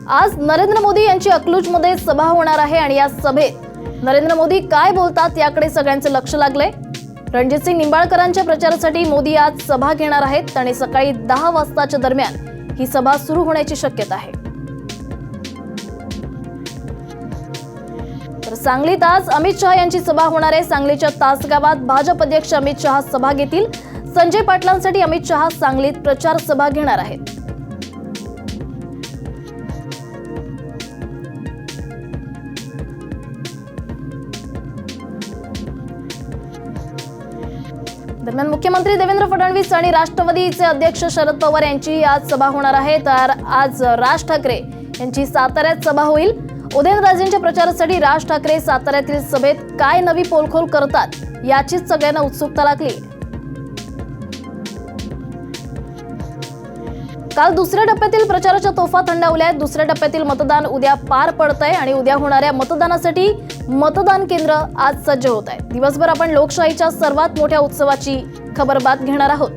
आज नरेंद्र मोदी यांची अकलूजमध्ये सभा होणार आहे आणि या सभेत नरेंद्र मोदी काय बोलतात याकडे सगळ्यांचे लक्ष लागले। रणजितसिंग निंबाळकरांच्या प्रचारासाठी मोदी आज सभा घेणार आहेत आणि सकाळी 10 वाजताच्या दरम्यान ही सभा सुरू होण्याची शक्यता आहे। तर सांगलीत आज अमित शहा यांची सभा होणार आहे। सांगलीच्या तासगावात भाजप अध्यक्ष अमित शहा सभा घेतील। संजय पाटलांसाठी अमित शहा सांगलीत प्रचार सभा घेणार आहेत। दरम्यान मुख्यमंत्री देवेंद्र फडणवीस आणि राष्ट्रवादीचे अध्यक्ष शरद पवार यांची आज सभा होणार आहे। तर आज राज ठाकरे यांची साताऱ्यात सभा होईल। उदयनराजेंच्या प्रचारासाठी राज ठाकरे साताऱ्यातील सभेत काय नवी पोलखोल करतात याचीच सगळ्यांना उत्सुकता लागली। काल दुसऱ्या टप्प्यातील प्रचाराच्या तोफा थंडावल्या आहेत। दुसऱ्या टप्प्यातील मतदान उद्या पार पडतंय आणि उद्या होणाऱ्या मतदानासाठी मतदान केंद्र आज सज्ज होत आहे। दिवसभर आपण लोकशाहीच्या सर्वात मोठ्या उत्सवाची खबरबात घेणार आहोत।